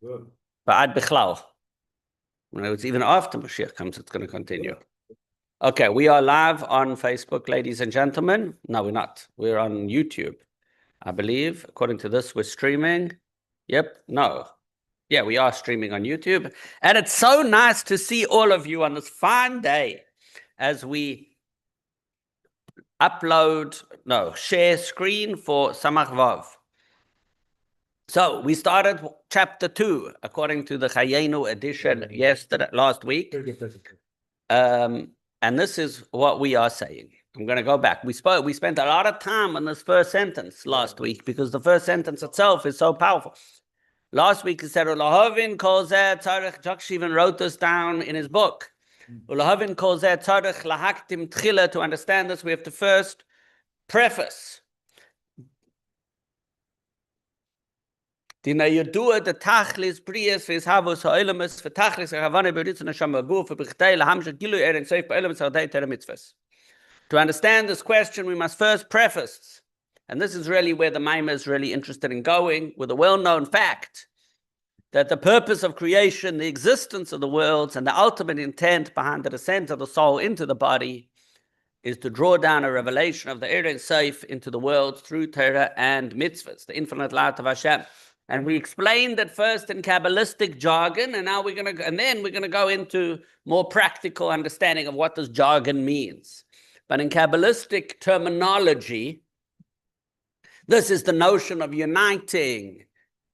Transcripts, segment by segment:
Good. Ba'ad Bichlal. It's even after Mashiach comes, it's going to continue. Okay, we are live on Facebook, ladies and gentlemen. No, we're not. We're on YouTube, I believe. According to this, we're streaming. Yep, no. Yeah, we are streaming on YouTube. And it's so nice to see all of you on this fine day as we share screen for Samach Vav. So we started chapter 2, according to the Chayenu edition last week. And this is what we are saying. I'm going to go back. We spent a lot of time on this first sentence last week because the first sentence itself is so powerful. Last week he said, Ulahavin kol zeh tzarich, Josh even wrote this down in his book. Ulahavin kol zeh tzarich lahaktim tchila. To understand this, we have to first preface. Dina yodua the tachlis prius vis havos ha'olamus for tachlis havane beritz neshama guf for b'chtei lahamshet gilu erin seif ba'olamus ha'dei tere mitzvahs. To understand this question, we must first preface, and this is really where the Maimah is really interested in going, with a well-known fact that the purpose of creation, the existence of the worlds, and the ultimate intent behind the descent of the soul into the body is to draw down a revelation of the Ein Sof into the world through Torah and mitzvahs, the infinite light of Hashem. And we explained that first in Kabbalistic jargon, and now then we're gonna go into more practical understanding of what this jargon means. But in Kabbalistic terminology, this is the notion of uniting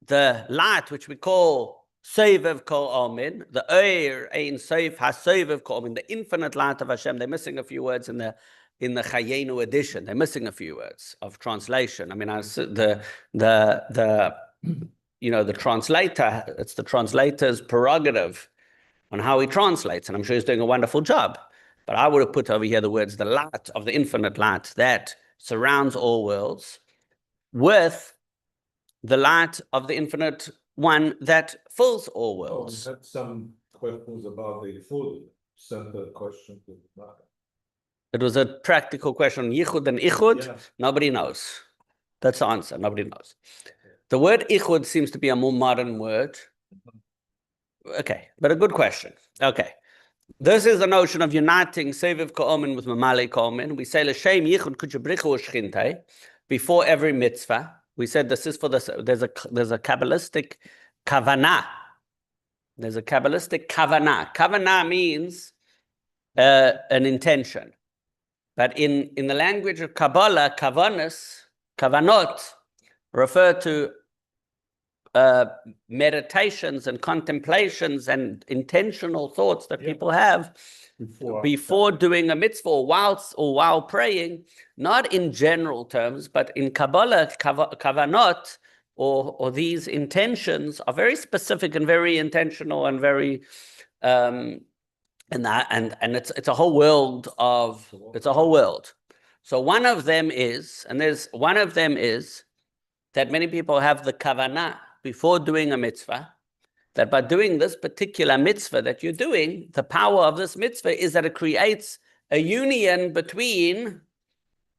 the light, which we call Sovev Kol Omin, the Ein Sof HaSovev Kol Omin, the infinite light of Hashem. They're missing a few words in the Chayenu edition. They're missing a few words of translation. I mean, the translator, it's the translator's prerogative on how he translates, and I'm sure he's doing a wonderful job. But I would have put over here the words, the light of the infinite light that surrounds all worlds, with the light of the infinite one that fills all worlds. I had some questions about the food center question. It was a practical question. Yichud and Ichud, Yeah. Nobody knows. That's the answer. Nobody knows. The word Ichud seems to be a more modern word. Okay, but a good question. Okay. This is the notion of uniting Sovev Kol Omin with Mamale Kol Omin. We say L'Shem Yichud Kuchabrichu U'Shchintei before every mitzvah. We said this is for this. There's a Kabbalistic kavanah. There's a Kabbalistic kavanah. Kavanah means an intention. But in the language of Kabbalah, kavanot refer to meditations and contemplations and intentional thoughts that people have before doing a mitzvah or while praying, not in general terms, but in Kabbalah, kavanot, or these intentions are very specific and very intentional and very and it's a whole world So one of them is that many people have the kavanah before doing a mitzvah, that by doing this particular mitzvah that you're doing, the power of this mitzvah is that it creates a union between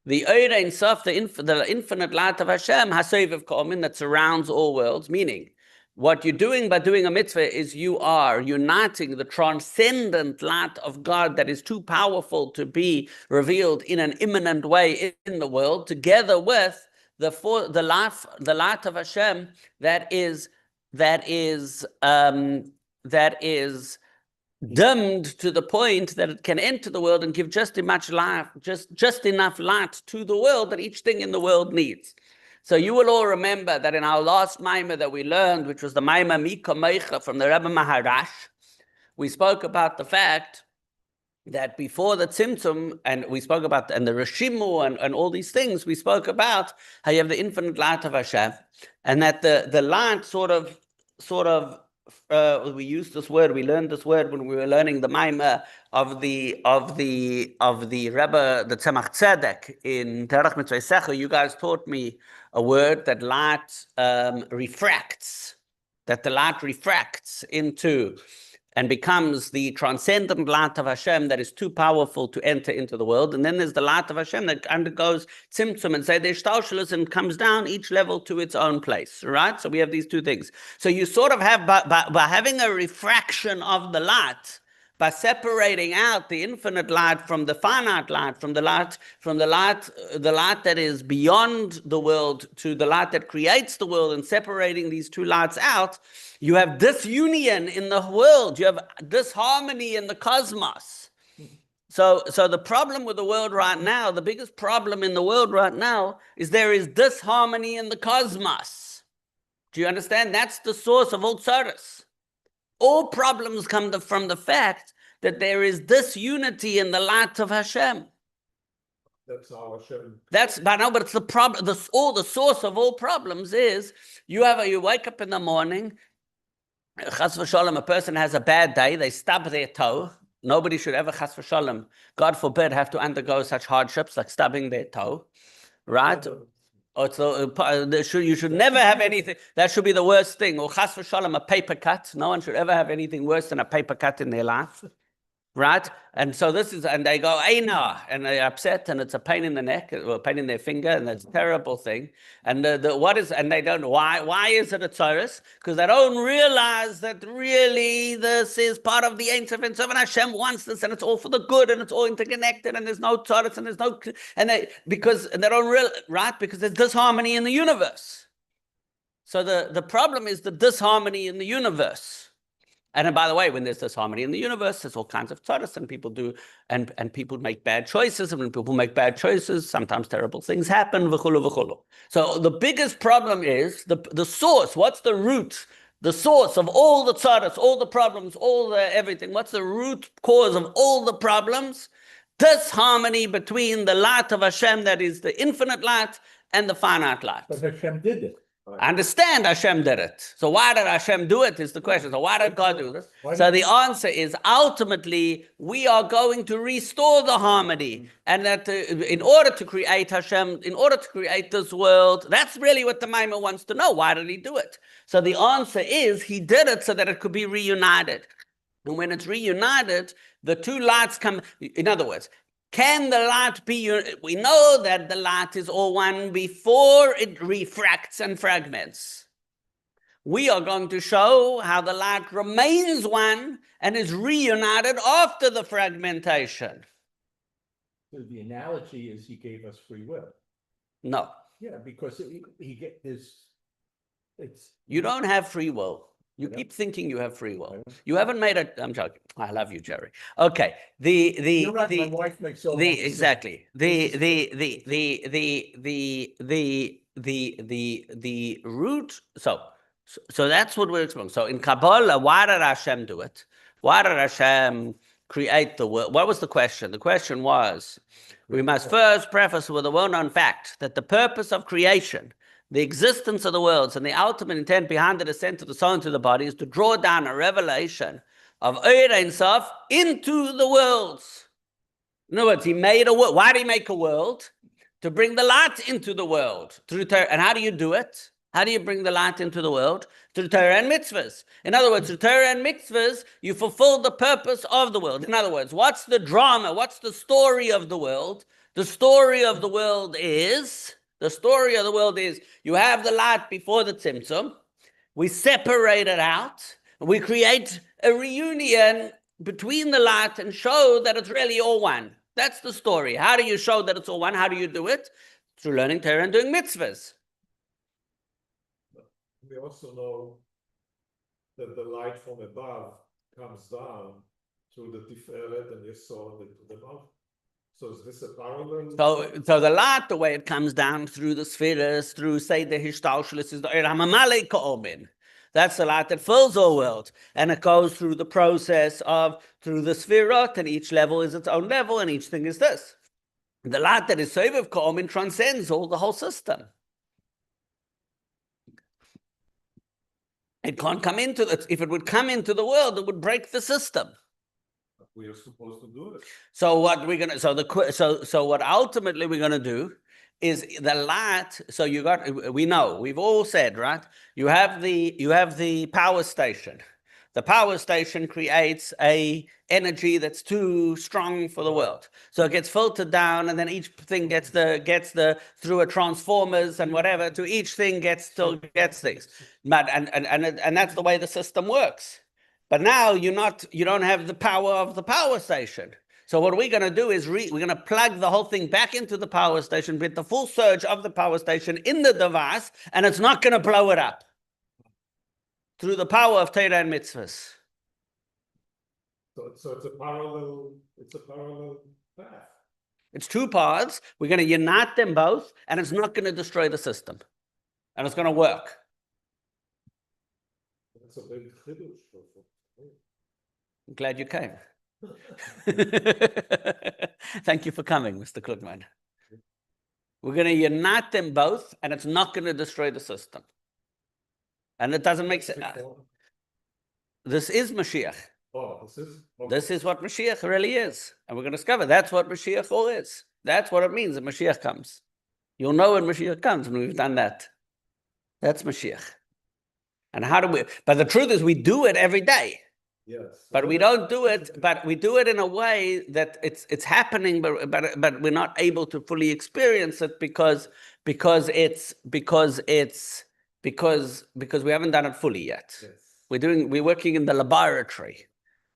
the Ein Sof, the infinite light of Hashem, HaSovev Kol Omin, that surrounds all worlds, meaning what you're doing by doing a mitzvah is you are uniting the transcendent light of God that is too powerful to be revealed in an immanent way in the world, together with the light of Hashem that is dimmed to the point that it can enter the world and give just enough light to the world that each thing in the world needs. So you will all remember that in our last Maimah that we learned, which was the Maimah Mika Meicha from the Rebbe Maharash, we spoke about the fact that before the Tzimtzum, and we spoke about and the Rishimu and all these things, we spoke about how you have the infinite light of Hashem, and that the light sort of we used this word, we learned this word when we were learning the Maimah of the Rebbe, the Tzemach Tzedek in Terach Mitzvah Secha. You guys taught me a word that light refracts, that the light refracts into and becomes the transcendent light of Hashem that is too powerful to enter into the world. And then there's the light of Hashem that undergoes tzimtzum and say there's shtalshelus and comes down each level to its own place, right? So we have these two things. So you sort of have, by having a refraction of the light, by separating out the infinite light from the finite light, the light that is beyond the world to the light that creates the world, and separating these two lights out, you have disunion in the world. You have disharmony in the cosmos. So the problem with the world right now, the biggest problem in the world right now, is there is disharmony in the cosmos. Do you understand? That's the source of all tzaras. All problems come from the fact that there is disunity in the light of Hashem. That's how Hashem. But it's the problem. The source of all problems is you wake up in the morning. Chas v'sholem, a person has a bad day. They stub their toe. Nobody should ever, chas v'sholem, God forbid, have to undergo such hardships like stubbing their toe, right? You should never have anything. That should be the worst thing. Or chas v'sholem, a paper cut. No one should ever have anything worse than a paper cut in their life, right? And so and they go, Eina, and they're upset, and it's a pain in the neck, or a pain in their finger, and that's a terrible thing. And and they don't know why is it a tzaras? Because they don't realize that really this is part of the Ein Sof, and Hashem wants this, and it's all for the good, and it's all interconnected, and there's no tzaras, and there's no, because they don't realize, right? Because there's disharmony in the universe. So the problem is the disharmony in the universe. And by the way, when there's disharmony in the universe, there's all kinds of tzaras, and people do, and people make bad choices. And when people make bad choices, sometimes terrible things happen. V'chulu v'chulu. So the biggest problem is the source. What's the root? The source of all the tzaras, all the problems, all the everything. What's the root cause of all the problems? Disharmony between the light of Hashem, that is the infinite light, and the finite light. But Hashem did it. I understand Hashem did it. So why did Hashem do it is the question. So why did God do this? So the answer is ultimately we are going to restore the harmony. And that in order to create Hashem, in order to create this world, that's really what the Maimon wants to know. Why did he do it? So the answer is he did it so that it could be reunited. And when it's reunited, the two lights come, in other words, can the light be, we know that the light is all one before it refracts and fragments. We are going to show how the light remains one and is reunited after the fragmentation. So the analogy is he gave us free will. No. Yeah, because You don't have free will. You keep thinking you have free will. You haven't made it. I'm joking. I love you, Jerry. Okay. You're right, my wife makes so much exactly. The root. So that's what we're exploring. So in Kabbalah, why did Hashem do it? Why did Hashem create the world? What was the question? The question was, we must first preface with a well-known fact that the purpose of creation, the existence of the worlds, and the ultimate intent behind the descent of the soul into the body is to draw down a revelation of Or Ein Sof into the worlds. In other words, he made a world. Why did he make a world? To bring the light into the world. And how do you do it? How do you bring the light into the world? Through Torah and mitzvahs. In other words, through Torah and mitzvahs, you fulfill the purpose of the world. In other words, what's the drama? What's the story of the world? The story of the world is you have the light before the tzimtzum. We separate it out. We create a reunion between the light and show that it's really all one. That's the story. How do you show that it's all one? How do you do it? Through learning Torah and doing mitzvahs. We also know that the light from above comes down through the Tiferet and Yesod into the mouth. So is this a parallel? So the light, the way it comes down through the spheres, through, say, the Hishtalshelis, is the Or HaMamalei Ka'omin. That's the light that fills the world. And it goes through the process through the Sphirot, and each level is its own level, and each thing is this. The light that is Sovev Ka'omin transcends the whole system. It can't come into it. If it would come into the world, it would break the system. We are supposed to do it. So what we're gonna, so what ultimately we're gonna do is the light. So we've all said, right? You have the power station. The power station creates a energy that's too strong for the world. So it gets filtered down, and then each thing gets the through a transformers and whatever, to each thing gets things. But and that's the way the system works. But now you don't have the power of the power station. So what we're going to do is we're going to plug the whole thing back into the power station with the full surge of the power station in the device, and it's not going to blow it up through the power of Torah and mitzvahs. So it's a parallel path. It's two paths. We're going to unite them both, and it's not going to destroy the system, and it's going to work. That's a big chiddush. I'm glad you came. Thank you for coming, Mr. Klugman. We're going to unite them both, and it's not going to destroy the system. And it doesn't make sense. This is Mashiach. Oh, this is? Okay. This is what Mashiach really is. And we're going to discover that's what Mashiach all is. That's what it means that Mashiach comes. You'll know when Mashiach comes when we've done that. That's Mashiach. And how do we? But the truth is we do it every day. Yes. But we don't do it, but we do it in a way that it's happening, but we're not able to fully experience it because we haven't done it fully yet. Yes. We're working in the laboratory.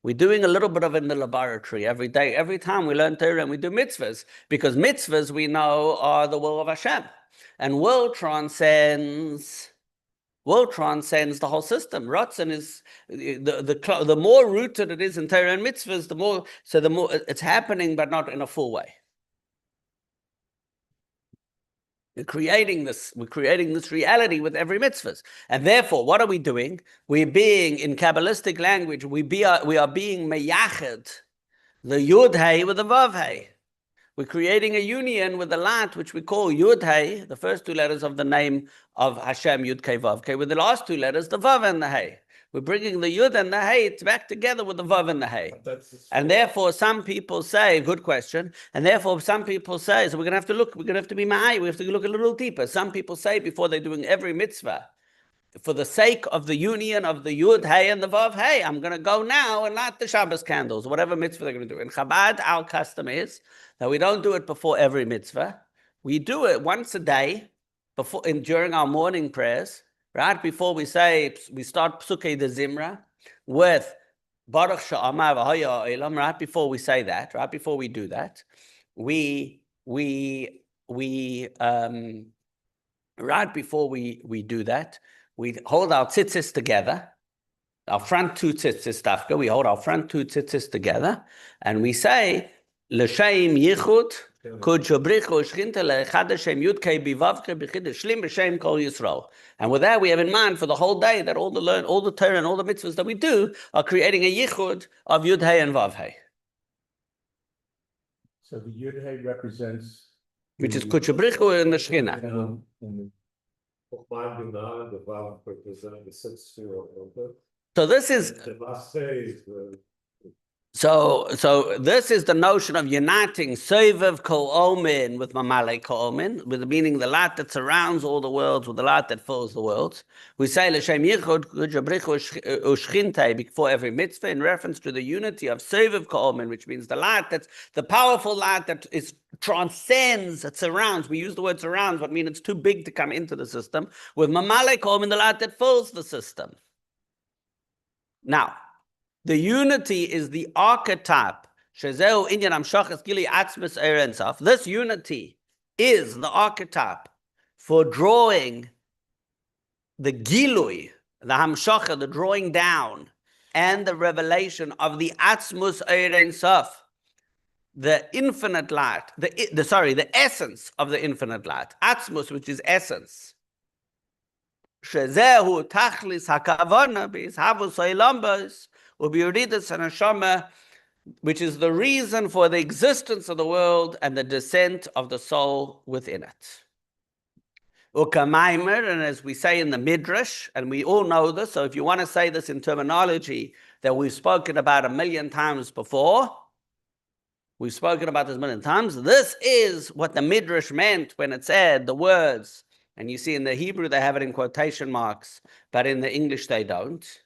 We're doing a little bit of it in the laboratory every day. Every time we learn Torah and we do mitzvahs, because mitzvahs we know are the will of Hashem. And will transcends the whole system. Ratzon is the more rooted it is in Torah and mitzvahs, the more it's happening, but not in a full way. We're creating this reality with every mitzvahs. And therefore, what are we doing? We're being, in Kabbalistic language, we are being meyached, the Yud Hey with the Vav Hey. We're creating a union with the Lat, which we call Yud Hey, the first two letters of the name of Hashem, Yud Kei Vav Kei, with the last two letters, the Vav and the Hey. We're bringing the Yud and the Hey back together with the Vav and the Hey. And therefore, some people say, good question, and therefore some people say, so we're going to have to look, we're going to have to be ma'ay, we have to look a little deeper. Some people say, before they're doing every mitzvah, for the sake of the union of the Yud, Hey, and the Vav, Hey, I'm going to go now and light the Shabbos candles, whatever mitzvah they're going to do. In Chabad, our custom is that we don't do it before every mitzvah. We do it once a day, during our morning prayers, right before we start Psukei de Zimra with Baruch She'amar V'Haya Ha'olam. Right before we say that, right before we do that, right before we do that, we hold our tzitzis together, our front two tzitzis, Dafka, we hold our front two tzitzis together, and we say, L'shem yichud, kud shabrichu shchinta le'echad Hashem yudkei bivavke b'chid shlim b'shem kol Yisrael. And with that, we have in mind for the whole day that all the Torah and all the mitzvahs that we do are creating a yichud of Yud Hey and Vav Hey. So the Yud Hey represents. Which is kud shabrichu in the Shechina. Chokhmah and Binah and the Vav represent the sixth sphere of Yom. So this is. The last day is the. So this is the notion of uniting Sovev Kol Omin with Mamale Kol Omin, with the meaning the light that surrounds all the worlds with the light that fills the worlds. We say L'Shem Yichud Jabrichu Ushchintei before every mitzvah in reference to the unity of Sovev Kol Omin, which means the light that's the powerful light that transcends, that surrounds. We use the word surrounds, but mean it's too big to come into the system. With Mamale Kol Omin, the light that fills the system. Now, the unity is the archetype. This unity is the archetype for drawing the gilui, the hamshacha, the drawing down, and the revelation of the atzmus eir ein sof, the infinite light, the essence of the infinite light. Atzmus, which is essence. Shezehu tachlis hakavana b'ishavus ha'ilambas. Which is the reason for the existence of the world and the descent of the soul within it. And as we say in the Midrash, and we all know this, so if you want to say this in terminology that we've spoken about 1,000,000 times before, this is what the Midrash meant when it said the words, and you see in the Hebrew they have it in quotation marks, but in the English they don't.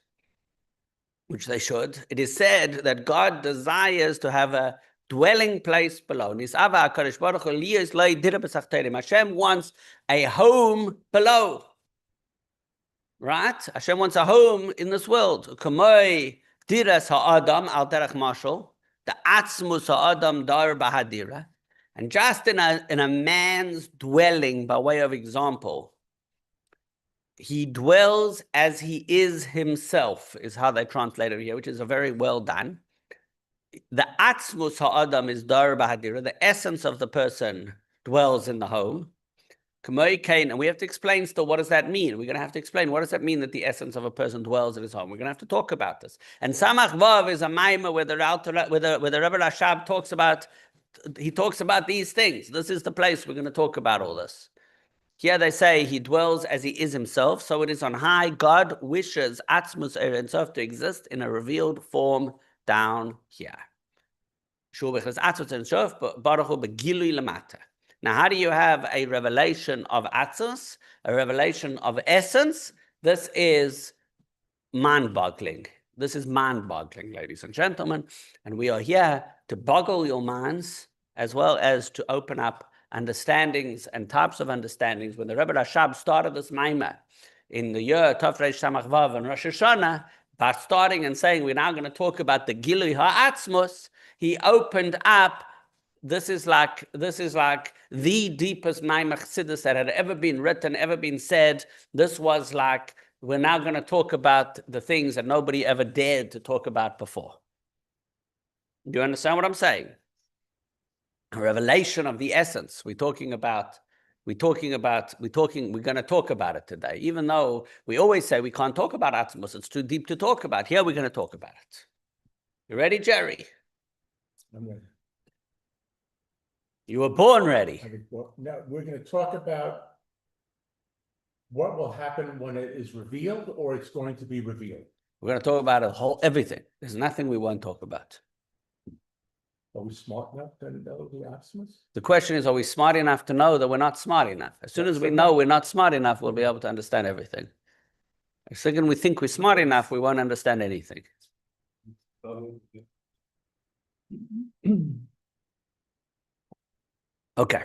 which they should, it is said that God desires to have a dwelling place below. Hashem wants a home below. Right? Hashem wants a home in this world. Kamoi diras ha'adam al derech mashal, the atzmus ha'adam dar bahadira. And just in a man's dwelling, by way of example, he dwells as he is himself, is how they translate it here, which is a very well done. The atzmus ha'adam is dar bahadira, the essence of the person dwells in the home. And we have to explain still, what does that mean? We're going to have to explain, what does that mean that the essence of a person dwells in his home? We're going to have to talk about this. And Samach Vav is a maimah where the Rebbe Rashab talks about, he talks about these things. This is the place we're going to talk about all this. Here they say he dwells as he is himself, so it is on high. God wishes Atzmus Ein Sof to exist in a revealed form down here. Now, how do you have a revelation of Atzmus, a revelation of essence? This is mind-boggling. This is mind-boggling, ladies and gentlemen. And we are here to boggle your minds as well as to open up understandings and types of understandings. When the Rebbe Rashab started this maimah in the year Tov Reish Samach Vav and Rosh Hashanah, by starting and saying we're now going to talk about the Gilui HaAtzmus, he opened up. This is like the deepest maimah chassidus that had ever been written, ever been said. This was like, we're now going to talk about the things that nobody ever dared to talk about before. Do you understand what I'm saying? A revelation of the essence. We're going to talk about it today. Even though we always say we can't talk about Atzmus, it's too deep to talk about. Here we're going to talk about it. You ready, Jerry? I'm ready. You were born ready. Now we're going to talk about what will happen when it is revealed, or it's going to be revealed. We're going to talk about everything. There's nothing we won't talk about. Are we smart enough to know the Atzmus? The question is, are we smart enough to know that we're not smart enough? As soon as we know we're not smart enough, we'll be able to understand everything. As soon as we think we're smart enough, we won't understand anything. Okay.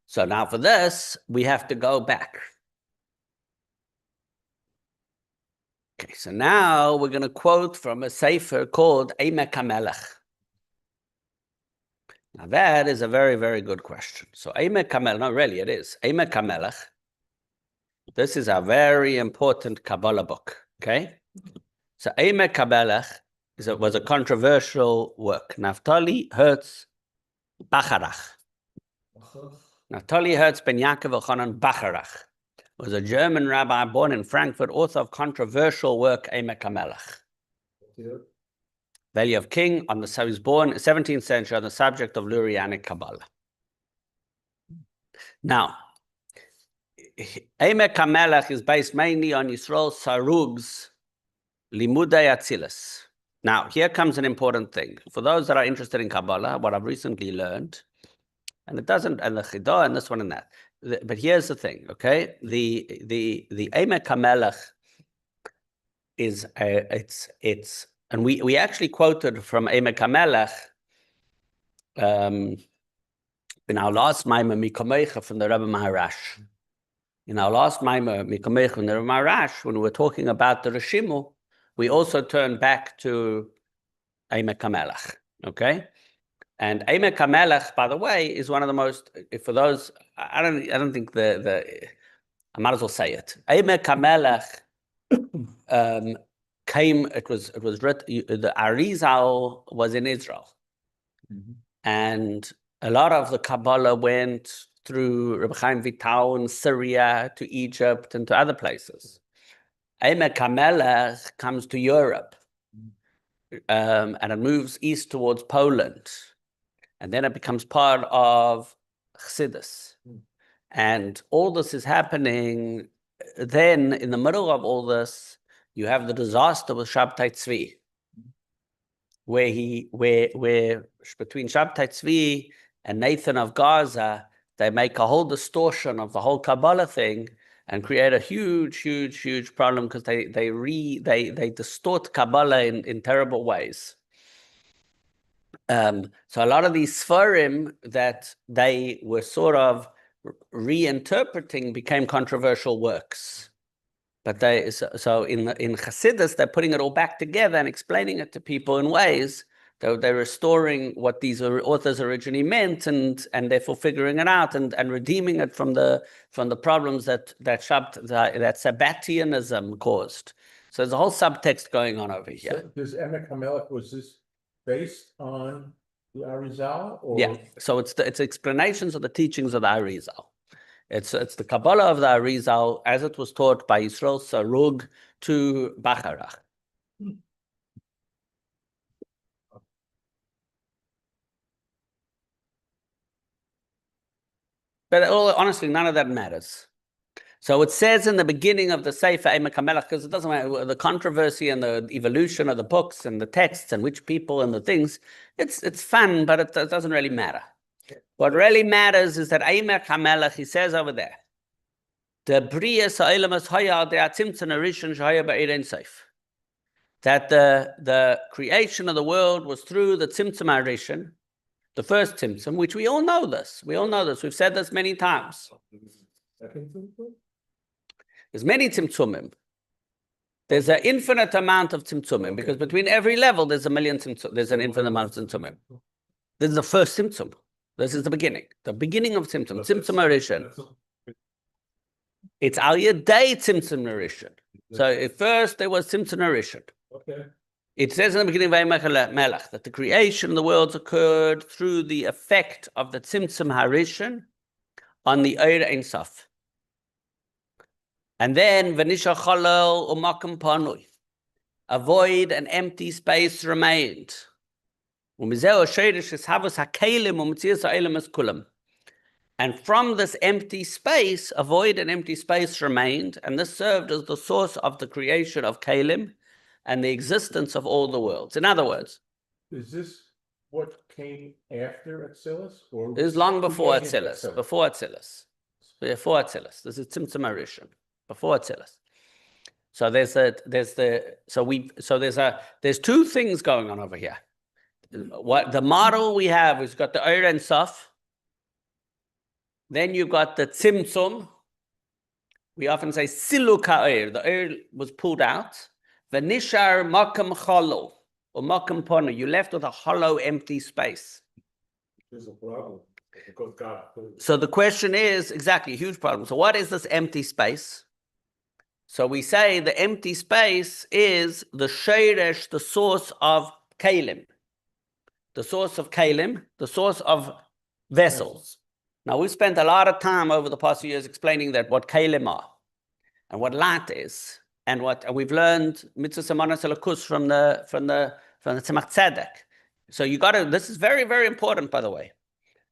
So now for this, we have to go back. Okay, so now we're going to quote from a sefer called Emek HaMelech. Now that is a very, very good question. So Emek HaMelech, no, really it is. Emek HaMelech. This is a very important Kabbalah book, okay? So Emek HaMelech was a controversial work. Naftali Hertz Bacharach. Naftali Hertz Ben Yaakov Elchanan Bacharach was a German rabbi born in Frankfurt, author of controversial work Emek HaMelech. Valley of King. So he was born 17th century on the subject of Lurianic Kabbalah. Now, Emek HaMelech is based mainly on Yisrael Sarug's Limudei Atzilus. Now, here comes an important thing. For those that are interested in Kabbalah, what I've recently learned, and it doesn't, and the Chidah, and this one and that. But here's the thing, okay? The Emek HaMelech is, it's, and we actually quoted from Emek HaMelech in our last Maimah, Mikamecha, from the Rebbe Maharash. In our last Maimah, Mikamecha, from the Rebbe Maharash, when we were talking about the Rishimu, we also turned back to Emek HaMelech, okay? And Emek HaMelech, by the way, is one of the most, for those, I don't think I might as well say it. Emek HaMelech it was written, the Arizal was in Israel. Mm-hmm. And a lot of the Kabbalah went through Reb Chaim Vital in Syria to Egypt and to other places. Emek HaMelech comes to Europe, and it moves east towards Poland. And then it becomes part of Chassidus. And all this is happening. Then, in the middle of all this, you have the disaster with Shabtai Tzvi, where between Shabtai Tzvi and Nathan of Gaza, they make a whole distortion of the whole Kabbalah thing, and create a huge problem because they distort Kabbalah in terrible ways. So a lot of these Sfarim that they were sort of reinterpreting became controversial works. But so in Hasidus, they're putting it all back together and explaining it to people in ways that they're restoring what these authors originally meant, and therefore figuring it out and redeeming it from the problems that Sabbatianism caused. So there's a whole subtext going on over here. So does Emek HaMelech, was this based on the Arizal? Or? Yeah, so it's explanations of the teachings of the Arizal. It's the Kabbalah of the Arizal as it was taught by Yisrael Sarug to Bacharach. But honestly, none of that matters. So it says in the beginning of the Sefer Emek HaMelech, because it doesn't matter the controversy and the evolution of the books and the texts and which people and the things. It's fun, but it doesn't really matter. What really matters is that Emek HaMelech, he says over there, the Bria Sa'olam es Haya de Atzimtzon Arishon Shehaya Ba'erein Seif. That the creation of the world was through the Tzimtzum Arishon, the first Tzimtzum, which we all know this. We all know this. We've said this many times. There's many Tzimtzumim. There's an infinite amount of Tzimtzumim, because between every level there's a million Tzimtzum. There's an infinite amount of Tzimtzumim. This is the first Tzimtzum. This is the beginning of Tzimtzum. Tzimtzum Arishon. It's Al Yedei Tzimtzum Arishon. So at first there was Tzimtzum Arishon. Okay. It says in the beginning of Emek HaMelech that the creation of the worlds occurred through the effect of the Tzimtzum Harishon on the Eir Ein Sof. And then V'nisha Cholol U'Makom Panui, a void and empty space remained. And from this empty space, a void and empty space remained, and this served as the source of the creation of Kalim and the existence of all the worlds. In other words, is this what came after Atzilus? Or it was long before created Atzilus. Before Atzilus. This is Tzimtzum Arishon. Before Atzilus. So there's two things going on over here. What the model we have is got the Eir Ein Sof. Then you've got the Tzimtzum. We often say Siluk HaEir. The Eir was pulled out. V'nishar Makom Cholo or Makom Ponu. You left with a hollow, empty space. There's a problem. Because God. So the question is exactly a huge problem. So what is this empty space? So we say the empty space is the Sheresh, the source of Kalim. The source of Kalim, the source of vessels. Now, we've spent a lot of time over the past few years explaining that what Kalim are and what light is, and we've learned Mitzvah Semanas Elokus from the Tzemach Tzedek. So this is very, very important, by the way.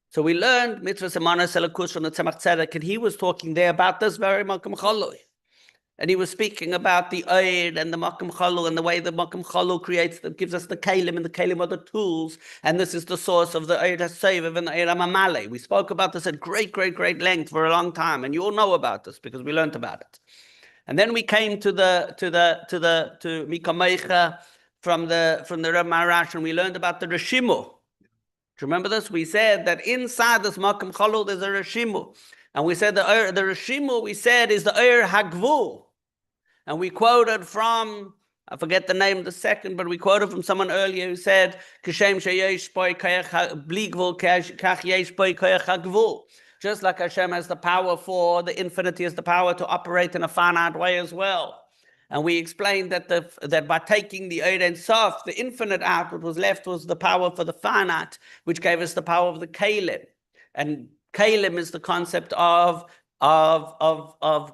So we learned Mitzvah Semanas Elokus from the Tzemach Tzedek, and he was talking there about this very Makom Choloi. And he was speaking about the Eir and the Makom Cholu and the way the Makom Cholu gives us the Kalim, and the Kalim are the tools. And this is the source of the Eir HaSeviv and the Eir HaMamale. We spoke about this at great length for a long time, and you all know about this because we learned about it. And then we came to Mikamecha from the Reb Maharash, and we learned about the Reshimu. Do you remember this? We said that inside this Makom Cholu there's a Reshimu. And we said the Reshimu, we said, is the Eir HaGvul. And we quoted from, I forget the name of the second, but we quoted from someone earlier who said, just like Hashem has the power for the infinity, has the power to operate in a finite way as well. And we explained that by taking the Eir Ein Sof, the infinite out, what was left was the power for the finite, which gave us the power of the Kalim. And Kalim is the concept of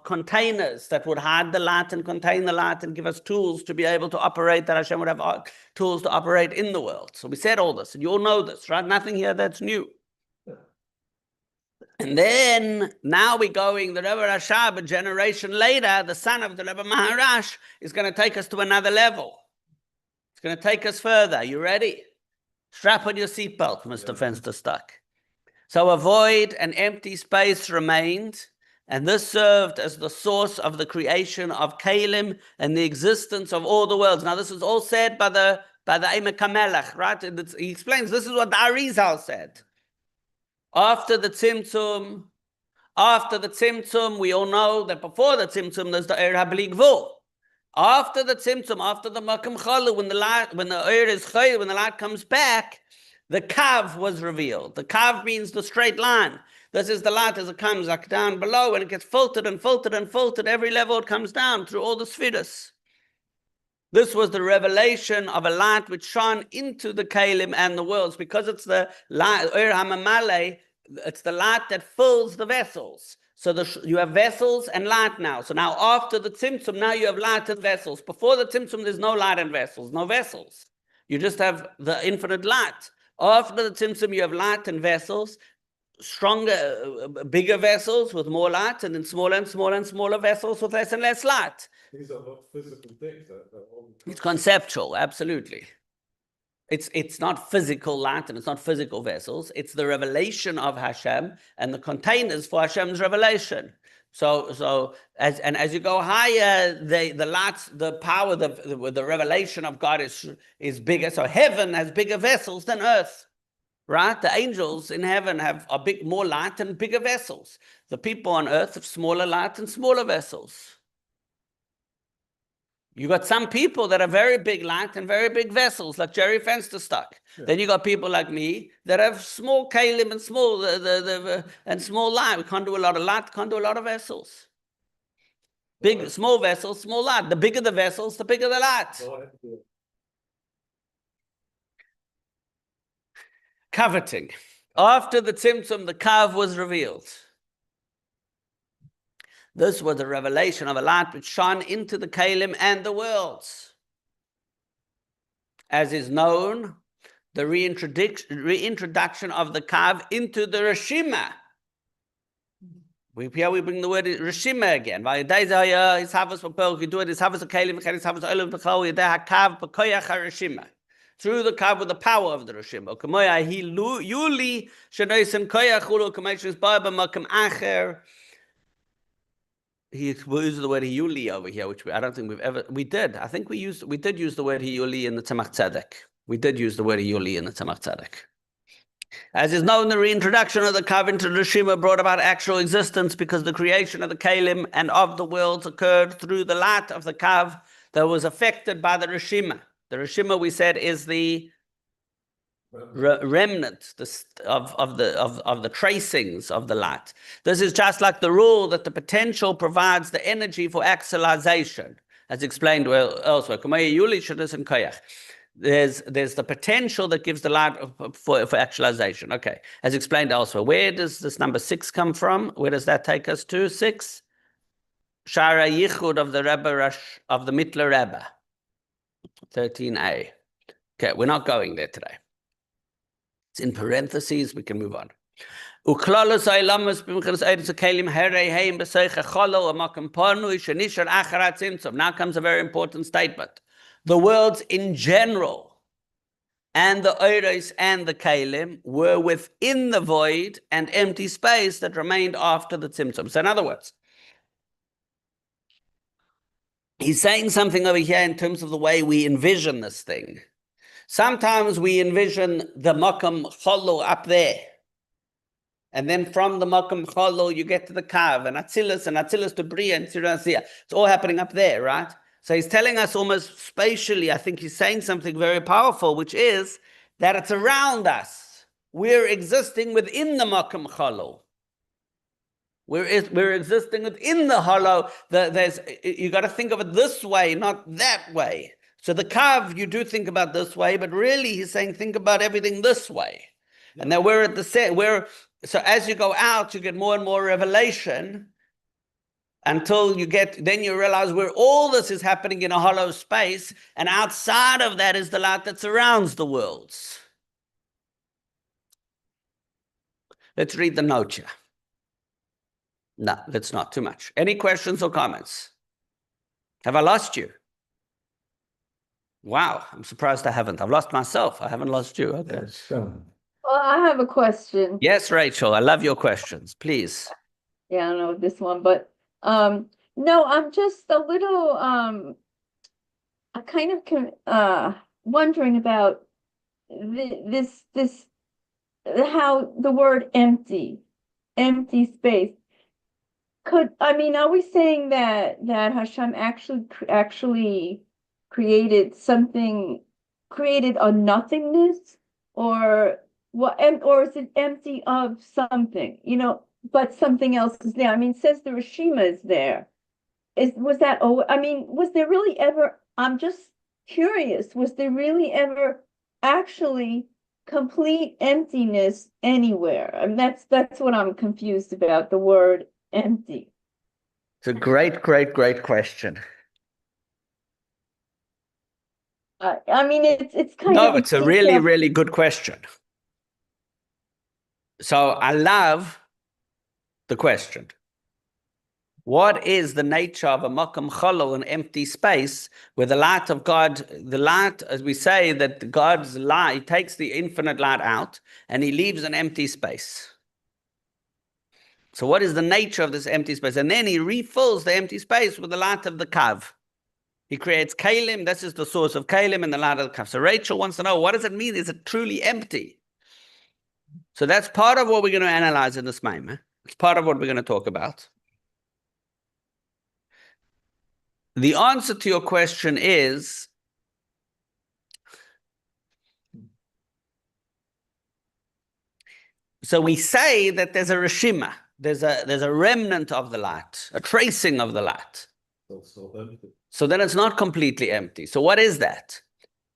containers that would hide the light and contain the light and give us tools to be able to operate, that Hashem would have tools to operate in the world. So we said all this, and you all know this, right? Nothing here that's new. And then, now we're going, the Rebbe Rashab, a generation later, the son of the Rebbe Maharash, is going to take us to another level. It's going to take us further. You ready? Strap on your seatbelt, Mr. Fensterstuck. So a void, an empty space remained, And this served as the source of the creation of Kalim and the existence of all the worlds. Now, this is all said by the Emek HaMelech, right? He explains this is what the Arizal said. After the Tzimtzum, we all know that before the Tzimtzum, there's the Eir HaBli Gvul. After the Tzimtzum, after the Makam Chalu, when the Eir is Chayil, when the light comes back, the Kav was revealed. The Kav means the straight line. This is the light as it comes like down below, and it gets filtered and filtered and filtered. Every level it comes down through all the spheres. This was the revelation of a light which shone into the Kalim and the worlds, because it's the light, Ur HaMamale, it's the light that fills the vessels. So you have vessels and light now. So now after the Tzimtzum, now you have light and vessels. Before the Tzimtzum, there's no light and vessels, no vessels. You just have the infinite light. After the Tzimtzum, you have light and vessels, stronger, bigger vessels with more light, and then smaller and smaller and smaller vessels with less and less light. These are not physical things. It's conceptual, absolutely. It's not physical light and it's not physical vessels. It's the revelation of Hashem and the containers for Hashem's revelation. So as you go higher, the light, the power, the revelation of God is bigger. So heaven has bigger vessels than earth. Right? The angels in heaven have more light and bigger vessels. The people on earth have smaller light and smaller vessels. You got some people that have very big light and very big vessels, like Jerry Fensterstock. Sure. Then you got people like me that have small kalim and small light. We can't do a lot of light, can't do a lot of vessels. Big, small vessels, small light. The bigger the vessels, the bigger the light. Coveting. After the Tzimtzum, the Kav was revealed. This was the revelation of a light which shone into the Kalim and the worlds. As is known, the reintroduction of the Kav into the Reshima. Here we bring the word Reshima again. Through the Kav with the power of the Reshima. He uses the word Hiyuli over here, which I don't think we did. I think we did use the word Hiyuli in the Tzemach Tzedek. We did use the word Hiyuli in the Tzemach Tzedek. As is known, the reintroduction of the Kav into the Reshima brought about actual existence because the creation of the Kalim and of the worlds occurred through the light of the Kav that was affected by the Reshima. The Reshima, we said, is the remnant of the tracings of the light. This is just like the rule that the potential provides the energy for actualization, as explained elsewhere. There's the potential that gives the light for actualization. Okay, as explained elsewhere. Where does this number 6 come from? Where does that take us to? 6. Shara Yichud of the Rebbe of the Mittler Rebbe. 13a. Okay, we're not going there today. It's in parentheses, we can move on. Now comes a very important statement. The worlds in general and the Oiros and the Kalim were within the void and empty space that remained after the Tzimtzum. So in other words, he's saying something over here in terms of the way we envision this thing. Sometimes we envision the Makam Cholo up there. And then from the Makam Cholo, you get to the Kav, and Atzilus to Bria, and Tzirasiya. It's all happening up there, right? So he's telling us almost spatially, I think he's saying something very powerful, which is that it's around us. We're existing within the Makam Cholo. We're existing within the hollow. You got to think of it this way, not that way. So the Kav, you do think about this way, but really he's saying think about everything this way. Yeah. And then we're at the set. So as you go out, you get more and more revelation until then you realize where all this is happening in a hollow space, and outside of that is the light that surrounds the worlds. Let's read the note here. No, that's not too much. Any questions or comments? Have I lost you? Wow, I'm surprised I haven't. I've lost myself. I haven't lost you. Okay. Yes, Well, I have a question. Yes, Rachel, I love your questions. Please. Yeah, I don't know this one, but no, I'm just a little I kind of wondering about this how the word empty space I mean, are we saying that Hashem actually created something, created a nothingness, or what? Or is it empty of something? You know, but something else is there. I mean, it says the Rishima is there. Was that? Oh, I mean, was there really ever? I'm just curious. Was there really ever actually complete emptiness anywhere? I mean, that's what I'm confused about. The word empty. It's a great, great, great question. I mean, it's kind No, of it's a really, really good question. So I love the question. What is the nature of a makam chalal, an empty space, where the light of God, the light, as we say, that God's light takes the infinite light out and he leaves an empty space. So what is the nature of this empty space? And then he refills the empty space with the light of the kav. He creates kalim. This is the source of kalim and the light of the kav. So Rachel wants to know, what does it mean? Is it truly empty? So that's part of what we're going to analyze in this maimah. It's part of what we're going to talk about. The answer to your question is so we say that there's a reshima, there's a remnant of the light, a tracing of the light. So then it's not completely empty. So what is that?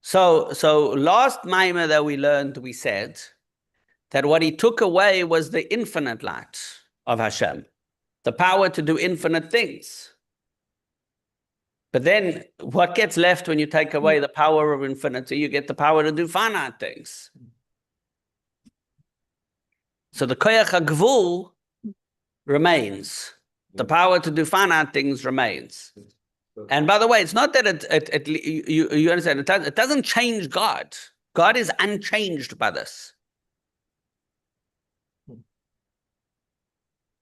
So last maimah that we learned, we said that what he took away was the infinite light of Hashem, the power to do infinite things. But then what gets left when you take away the power of infinity? You get the power to do finite things. So the koyach hagvul remains. The power to do finite things remains. And by the way, it's not that you understand, it doesn't change God. God is unchanged by this.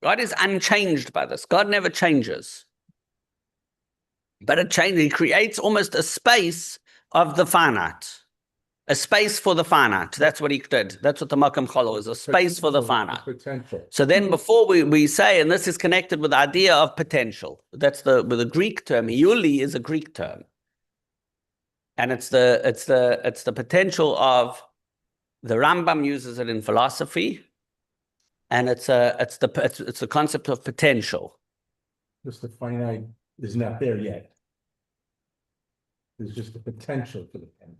God is unchanged by this. God never changes. But it changes. He creates almost a space of the finite. A space for the finite. That's what he did. That's what the makam chalal is, a space for the finite. Potential. So then before we say, and this is connected with the idea of potential. That's with the Greek term. Yuli is a Greek term. And it's the potential of, the Rambam uses it in philosophy. And it's the concept of potential. Just the finite is not there yet. There's just the potential for the pen.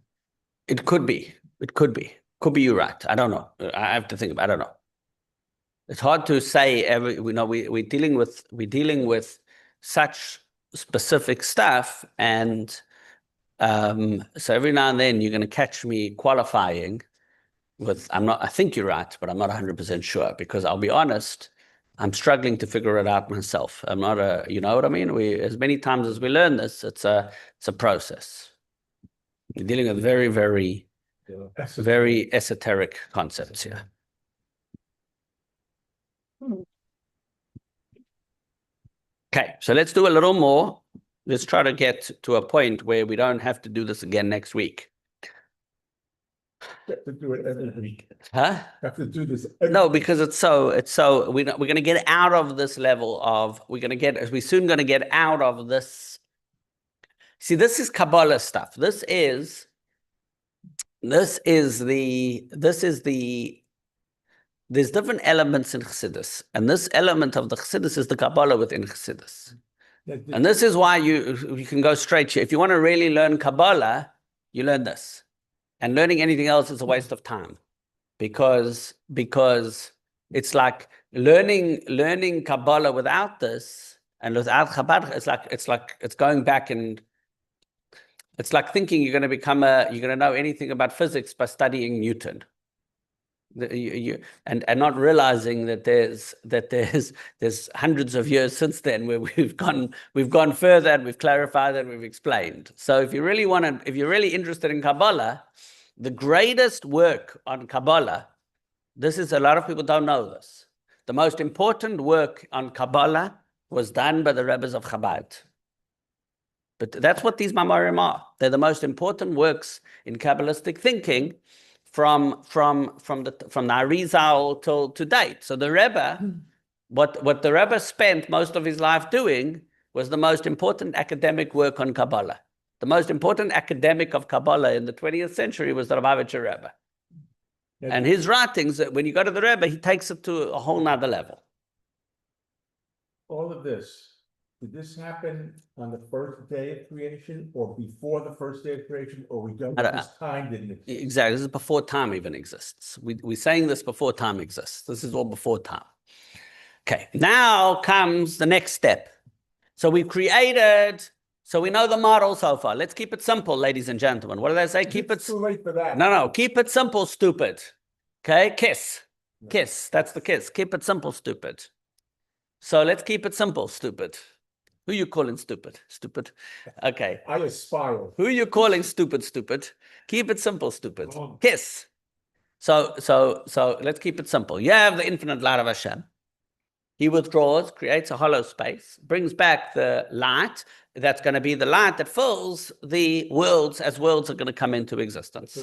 It could be. It could be. Could be you're right. I don't know. I have to think about it. I don't know. It's hard to say. We're dealing with such specific stuff, and so every now and then you're going to catch me qualifying with I think you're right, but I'm not 100% sure, because I'll be honest, I'm struggling to figure it out myself. I'm not you know what I mean? As many times as we learn this, it's a process. We're dealing with very, very, very esoteric concepts here. Okay, so let's do a little more. Let's try to get to a point where we don't have to do this again next week. Have to do it every week. Huh? Have to do this. No, because it's so we're going to get out of this level of, we're soon going to get out of this. See, this is Kabbalah stuff. This is there's different elements in Chassidus, and this element of the Chassidus is the Kabbalah within Chassidus. And this is why you can go straight. If you want to really learn Kabbalah, you learn this. And learning anything else is a waste of time, because it's like learning Kabbalah without this and without Chabad. It's going back, and it's like thinking you're going to know anything about physics by studying Newton. And not realizing that there's hundreds of years since then where we've gone further and we've clarified and we've explained. So if you're really interested in Kabbalah, the greatest work on Kabbalah, this is, a lot of people don't know this. The most important work on Kabbalah was done by the Rebbes of Chabad. But that's what these Mamorim are. They're the most important works in Kabbalistic thinking from the Arizal till to date. So the Rebbe, what the Rebbe spent most of his life doing was the most important academic work on Kabbalah. The most important academic of Kabbalah in the 20th century was the Lubavitcher Rebbe. Yeah. And his writings, when you go to the Rebbe, he takes it to a whole nother level. All of this, did this happen on the first day of creation or before the first day of creation, or we don't, I don't- this time didn't exist? Exactly. This is before time even exists. We're saying this before time exists. This is all before time. Okay, now comes the next step. So we've created, so we know the model so far. Let's keep it simple, ladies and gentlemen. What do they say? Keep it, It's too late for that. no, keep it simple, stupid. Okay, kiss. Kiss, that's the kiss. Keep it simple, stupid. So let's keep it simple, stupid. Who you calling stupid? Stupid. Okay. I aspire. Who you calling stupid, stupid? Keep it simple, stupid. Oh. Kiss. So let's keep it simple. You have the infinite light of Hashem. He withdraws, creates a hollow space, brings back the light. That's going to be the light that fills the worlds as worlds are going to come into existence.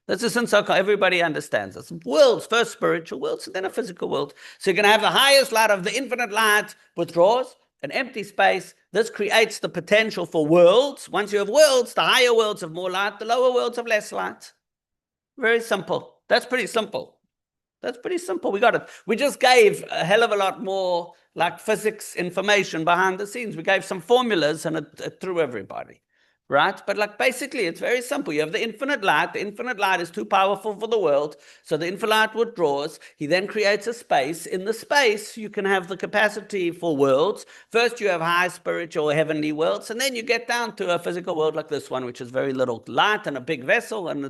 This is in so everybody understands this. Worlds, first spiritual worlds, and then a physical world. So you're going to have the highest light of the infinite light withdraws, an empty space. This creates the potential for worlds. Once you have worlds, the higher worlds have more light, the lower worlds have less light. Very simple. That's pretty simple. That's pretty simple. We got it. We just gave a hell of a lot more like physics information behind the scenes. We gave some formulas and it threw everybody, right? But like basically it's very simple. You have the infinite light. The infinite light is too powerful for the world. So the infinite light withdraws. He then creates a space. In the space, you can have the capacity for worlds. First, you have high spiritual heavenly worlds, and then you get down to a physical world like this one, which is very little light and a big vessel, and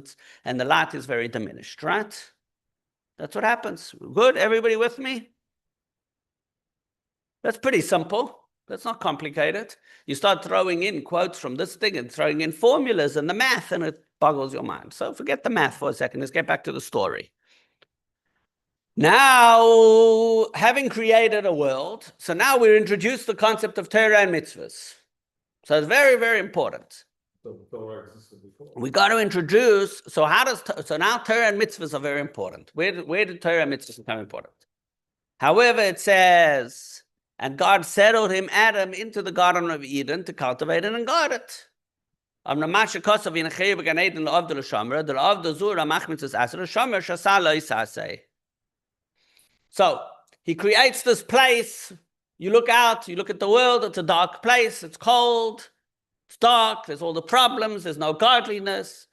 the light is very diminished, right? That's what happens. Good? Everybody with me? That's pretty simple. That's not complicated. You start throwing in quotes from this thing and throwing in formulas and the math, and it boggles your mind. So forget the math for a second. Let's get back to the story. Now, having created a world, so now we introduce the concept of Torah and mitzvahs. So it's very, very important. So the Torah existed before. We got to introduce, so now Torah and mitzvahs are very important. Where did Torah and mitzvahs become important? However, it says, and God settled him, Adam, into the Garden of Eden to cultivate it and guard it. So he creates this place. You look out, you look at the world, it's a dark place, it's cold. It's dark, there's all the problems, there's no godliness.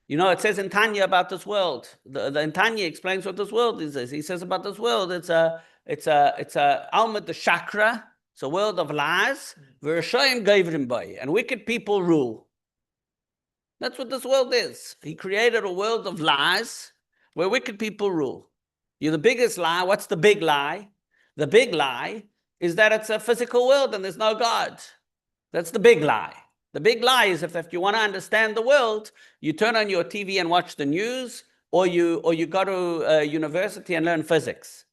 You know, it says in Tanya about this world. In Tanya explains what this world is. He says about this world, it's a Almad the Chakra, it's a world of lies, and wicked people rule. That's what this world is. He created a world of lies where wicked people rule. You're the biggest lie. What's the big lie? The big lie is that it's a physical world and there's no God. That's the big lie. The big lie is if you want to understand the world, you turn on your TV and watch the news, or you go to university and learn physics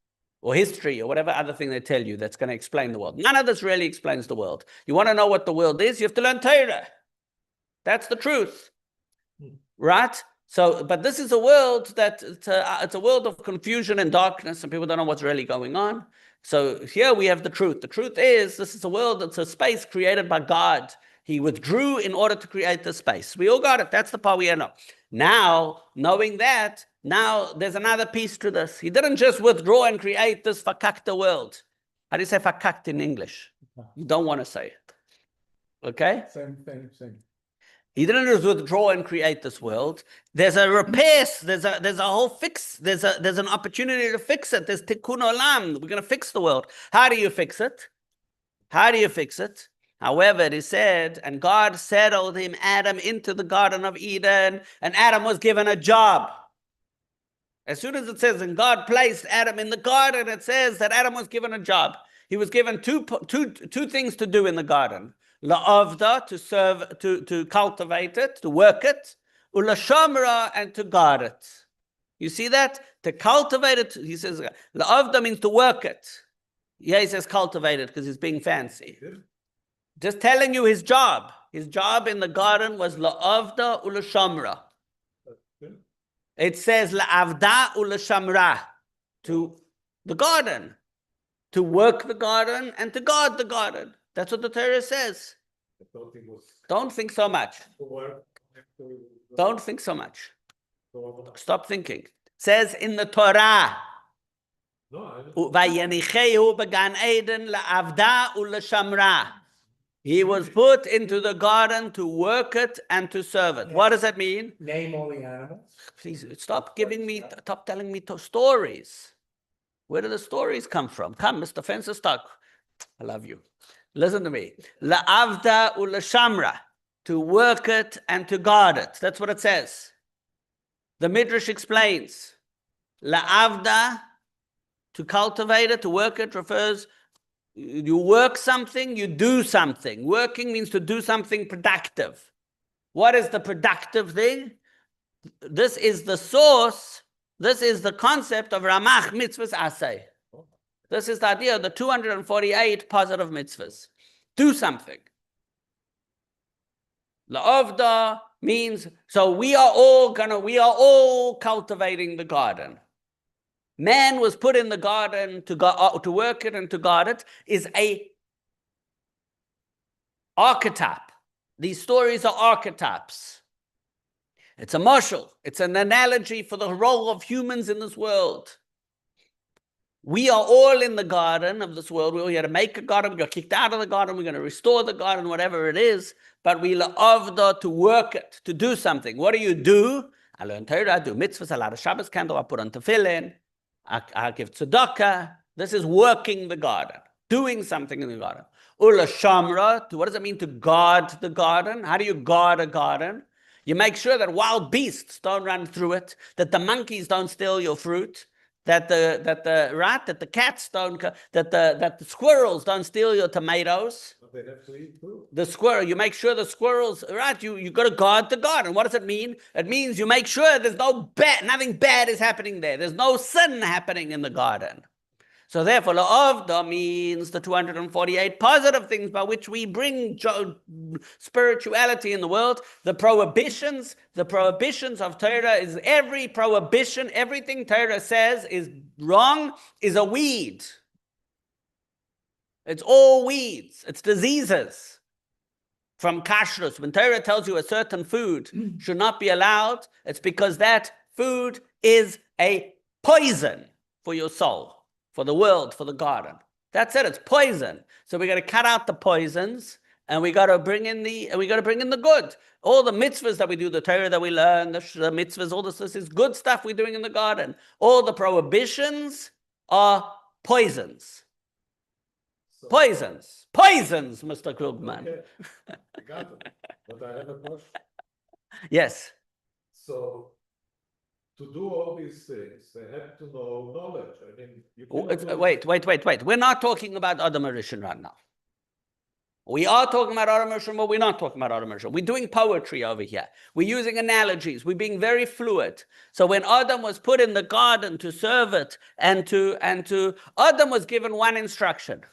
or history or whatever other thing they tell you that's going to explain the world. None of this really explains the world. You want to know what the world is, you have to learn Torah. That's the truth, right? So, but this is a world that it's a world of confusion and darkness, and people don't know what's really going on. So here we have the truth. The truth is this is a world that's a space created by God. He withdrew in order to create the space. We all got it. That's the part we know. Now, knowing that, now there's another piece to this. He didn't just withdraw and create this fakakta world. How do you say fakakta in English? You don't want to say it. Okay? Same thing, same. He didn't just withdraw and create this world. There's a repair. There's a whole fix. There's an opportunity to fix it. There's tikkun olam. We're going to fix the world. How do you fix it? How do you fix it? However, it is said, and God settled him, Adam, into the Garden of Eden, and Adam was given a job. As soon as it says, and God placed Adam in the garden, it says that Adam was given a job. He was given two things to do in the garden. La'avda, to serve, to cultivate it, to work it. Ulashamra, and to guard it. You see that? To cultivate it, he says, la'avda means to work it. Yeah, he says cultivate it because he's being fancy. Just telling you his job. His job in the garden was la'avda u'lashamra. It says la'avda u'lashamra, to the garden, to work the garden and to guard the garden. That's what the Torah says. I thought it was Don't think so much. to work. Don't think so much. No, Stop thinking. It says in the Torah, "Vayenichehu began Eden la'avda u'lashamra." He was put into the garden to work it and to serve it. What does that mean? Name all the animals. Please stop telling me stories. Where do the stories come from? Come, Mr. Fencerstock. I love you. Listen to me. La'avda u'lashamra, to work it and to guard it. That's what it says. The Midrash explains. La'avda, to cultivate it, to work it, refers, you work something, you do something. Working means to do something productive. What is the productive thing? This is the source, this is the concept of Ramach mitzvahs asay. This is the idea of the 248 positive mitzvahs. Do something. La'avda means, so we are all cultivating the garden. Man was put in the garden to work it and to guard it, is a archetype. These stories are archetypes. It's a mashal. It's an analogy for the role of humans in this world. We are all in the garden of this world. We're here to make a garden. We got kicked out of the garden. We're going to restore the garden, whatever it is. But we la'avda, to work it, to do something. What do? I learn Torah, I do mitzvahs, I light a Shabbos candle, I put on tefillin, I give tzedakah. This is working the garden, doing something in the garden. Ula shamra, what does it mean to guard the garden? How do you guard a garden? You make sure that wild beasts don't run through it, that the monkeys don't steal your fruit, that the cats don't, that the squirrels don't steal your tomatoes. They have to eat too. The squirrel, you make sure the squirrels, right? You got to guard the garden. What does it mean? It means you make sure there's nothing bad is happening there. There's no sin happening in the garden. So therefore, la'avda means the 248 positive things by which we bring spirituality in the world. The prohibitions of Torah is every prohibition, everything Torah says is wrong, is a weed. It's all weeds. It's diseases. From kashrus, when Torah tells you a certain food should not be allowed, it's because that food is a poison for your soul, for the world, for the garden. That's it. It's poison. So we got to cut out the poisons, and we got to bring in the good. All the mitzvahs that we do, the Torah that we learn, the mitzvahs, all this is good stuff we're doing in the garden. All the prohibitions are poisons. Poisons, Mr. Krugman. Okay. I got it. But I have a question. Yes. So, to do all these things, they have to know knowledge. I mean, you Oh, cannot do- Wait. We're not talking about Adam Rishon right now. We are talking about Adam Rishon, but we're not talking about Adam Rishon. We're doing poetry over here. We're using analogies. We're being very fluid. So when Adam was put in the garden to serve it, and to Adam was given one instruction,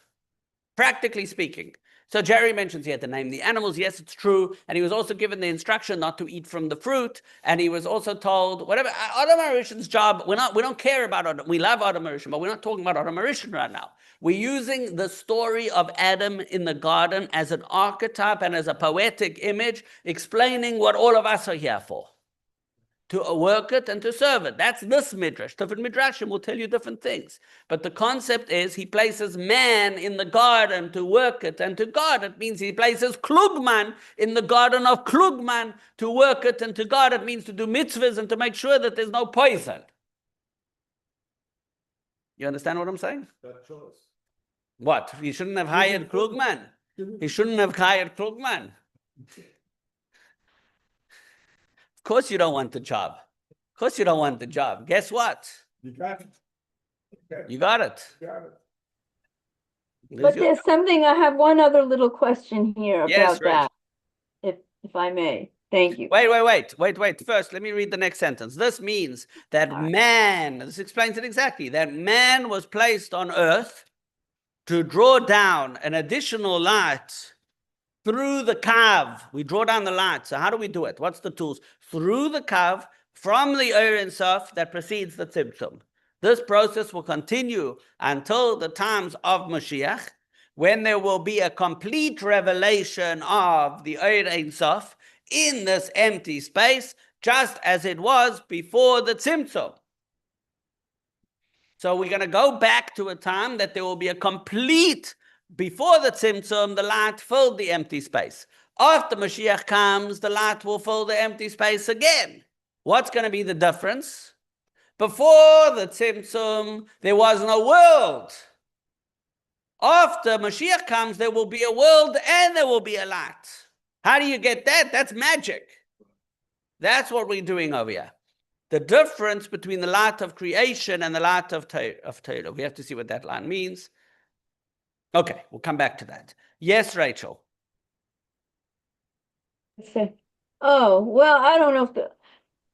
practically speaking. So Jerry mentions he had to name the animals. Yes, it's true. And he was also given the instruction not to eat from the fruit. And he was also told, whatever, Adam HaRishon's job, we don't care about Adam. We love Adam HaRishon, but we're not talking about Adam HaRishon right now. We're using the story of Adam in the garden as an archetype and as a poetic image, explaining what all of us are here for. To work it and to serve it. That's this midrash. Different midrashim will tell you different things. But the concept is he places man in the garden to work it and to guard it. Means he places Klugman in the garden of Klugman to work it and to guard it. Means to do mitzvahs and to make sure that there's no poison. You understand what I'm saying? That choice. What? He shouldn't have hired Klugman. He shouldn't have hired Klugman. Of course you don't want the job. Of course you don't want the job. Guess what? You got it. Okay, You got it. you got it. But there's something, I have one other little question here Yes, about that, if I may. Thank you. Wait. First, let me read the next sentence. This means that man, this explains it exactly, that man was placed on earth to draw down an additional light through the kav. We draw down the light. So how do we do it? What's the tools? Through the kav from the Or Ein Sof that precedes the Tzimtzum. This process will continue until the times of Mashiach, when there will be a complete revelation of the Or Ein Sof in this empty space, just as it was before the Tzimtzum. So we're going to go back to a time that there will be a complete, before the Tzimtzum, the light filled the empty space. After Mashiach comes, the light will fill the empty space again. What's going to be the difference? Before the Tzimtzum, there was no world. After Mashiach comes, there will be a world and there will be a light. How do you get that? That's magic. That's what we're doing over here. The difference between the light of creation and the light of Torah. We have to see what that line means. Okay, we'll come back to that. Yes, Rachel. Oh, well, I don't know if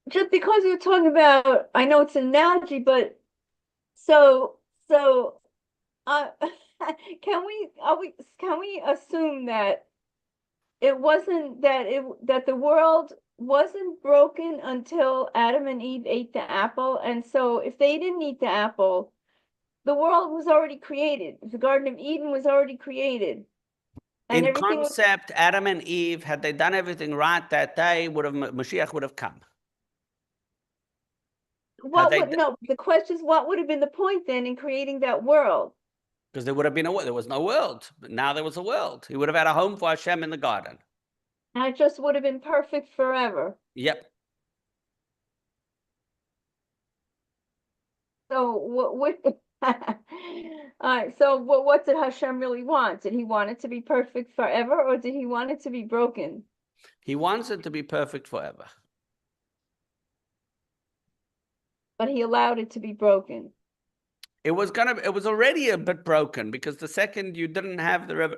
just because you're talking about, I know it's an analogy, but so can we assume that it wasn't that the world wasn't broken until Adam and Eve ate the apple, and so if they didn't eat the apple, the world was already created. The Garden of Eden was already created. And in concept, Adam and Eve, had they done everything right that day, Mashiach would have come. No, the question is, what would have been the point then in creating that world? Because there would have been there was no world, but now there was a world. He would have had a home for Hashem in the garden. And it just would have been perfect forever. Yep. So what so what did Hashem really want? Did he want it to be perfect forever, or did he want it to be broken? He wants it to be perfect forever. But he allowed it to be broken. It was already a bit broken, because the second you didn't have the river,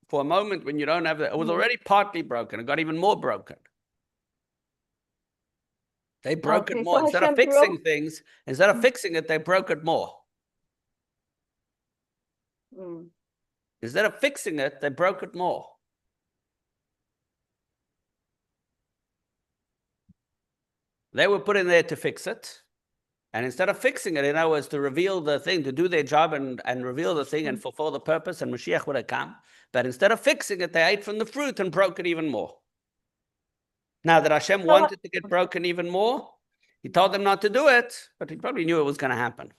for a moment when you don't have it was already partly broken. It got even more broken. They broke it more. So Instead of fixing things, instead of fixing it, they broke it more. Instead of fixing it, they broke it more. They were put in there to fix it. And instead of fixing it, in other words, to reveal the thing, to do their job and reveal the thing and fulfill the purpose, and Mashiach would have come. But instead of fixing it, they ate from the fruit and broke it even more. Now that Hashem wanted to get broken even more, he told them not to do it, but he probably knew it was going to happen.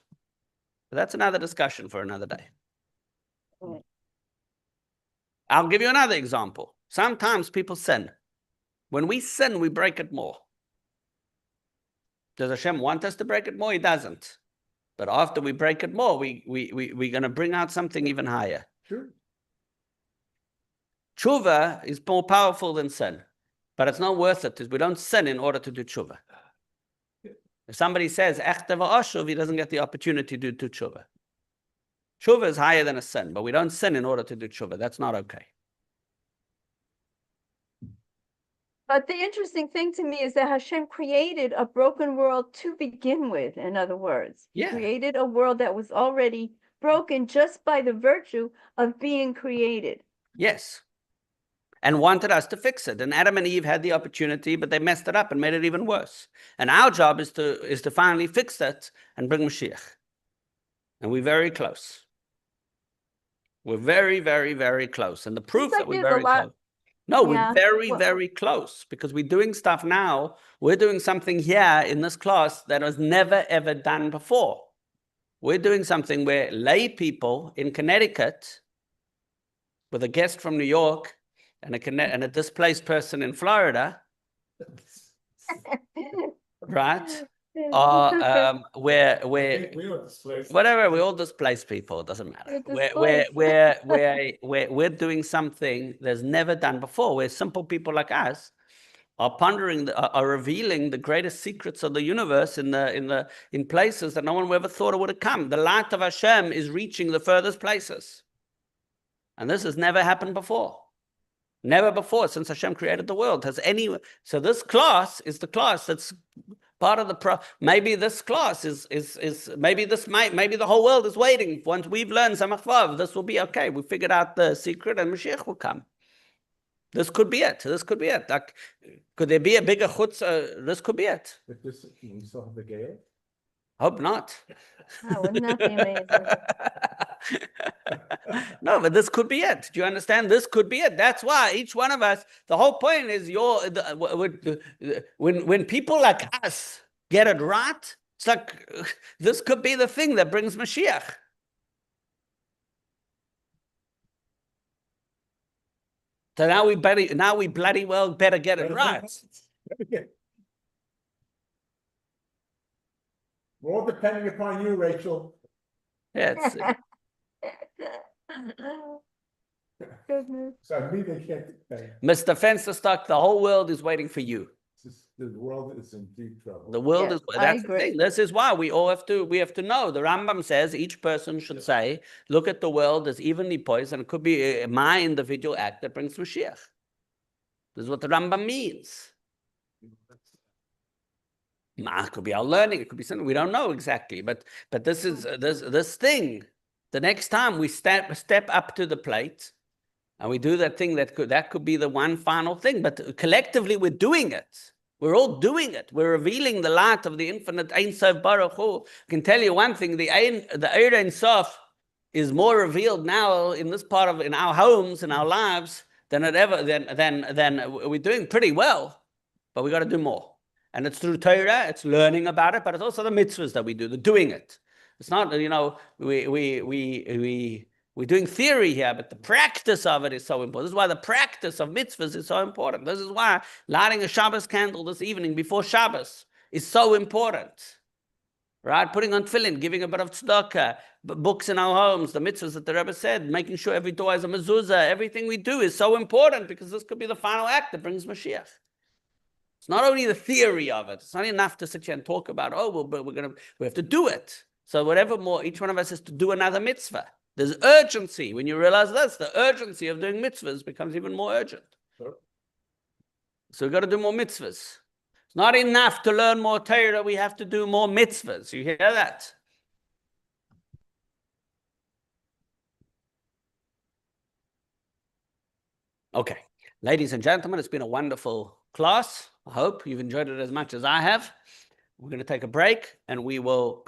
But that's another discussion for another day. I'll give you another example. Sometimes people sin. When we sin, we break it more. Does Hashem want us to break it more? He doesn't. But after we break it more, we're going to bring out something even higher. Sure. Tshuva is more powerful than sin. But it's not worth it, because we don't sin in order to do tshuva. If somebody says, Echte v'ashuv, he doesn't get the opportunity to do tshuva. Tshuva is higher than a sin, but we don't sin in order to do tshuva. That's not okay. But the interesting thing to me is that Hashem created a broken world to begin with, in other words. He created a world that was already broken just by the virtue of being created. Yes. And wanted us to fix it. And Adam and Eve had the opportunity, but they messed it up and made it even worse. And our job is to finally fix that and bring Mashiach. And we're very close. We're very, very, very close. And the proof that we're very close. No, we're very, very close, because we're doing stuff now. We're doing something here in this class that was never, ever done before. We're doing something where lay people in Connecticut, with a guest from New York and a displaced person in Florida, right? Where We are displaced. whatever, we all displace people, it doesn't matter. We're doing something that's never done before, where simple people like us are pondering, are revealing the greatest secrets of the universe in places that no one ever thought it would have come. The light of Hashem is reaching the furthest places. And this has never happened before. Never before, since Hashem created the world, has any. So this class is the class that's part of the maybe this class is maybe the whole world is waiting. Once we've learned Samach Vav, this will be okay. We figured out the secret, and Mashiach will come. This could be it. This could be it. Like, could there be a bigger chutz? This could be it. But this, we still have the Gale? Hope not. Oh, wouldn't that be amazing? No, but this could be it. Do you understand? This could be it. That's why each one of us, the whole point is when people like us get it right, it's like this could be the thing that brings Mashiach. So now we bloody well better get it right. We're all depending upon you, Rachel. Yes. Goodness. So me, they can't depend. Mr. Fensterstock, the whole world is waiting for you. The world is in deep trouble. The world Yes, is, I that's the agree. thing. This is why we have to know. The Rambam says each person should say, look at the world as evenly poised, and it could be my individual act that brings Mashiach. This is what the Rambam means. It could be our learning, it could be something we don't know exactly, but this is this thing. The next time we step up to the plate and we do that thing, that could be the one final thing. But collectively, we're doing it. We're all doing it. We're revealing the light of the infinite Ein Sof Baruch Hu. I can tell you one thing: the Eir Ein Sof is more revealed now in our homes, in our lives, than we're doing pretty well, but we got to do more. And it's through Torah, it's learning about it, but it's also the mitzvahs that we do, the doing it. It's not, we're doing theory here, but the practice of it is so important. This is why the practice of mitzvahs is so important. This is why lighting a Shabbos candle this evening before Shabbos is so important. Right? Putting on tefillin, giving a bit of tzedakah, books in our homes, the mitzvahs that the Rebbe said, making sure every door has a mezuzah, everything we do is so important because this could be the final act that brings Mashiach. It's not only the theory of it. It's not enough to sit here and talk about, we have to do it. So whatever more, each one of us has to do another mitzvah. There's urgency. When you realize this, the urgency of doing mitzvahs becomes even more urgent. Sure. So we've got to do more mitzvahs. It's not enough to learn more Torah. We have to do more mitzvahs. You hear that? Okay. Ladies and gentlemen, it's been a wonderful class. I hope you've enjoyed it as much as I have. We're going to take a break and we will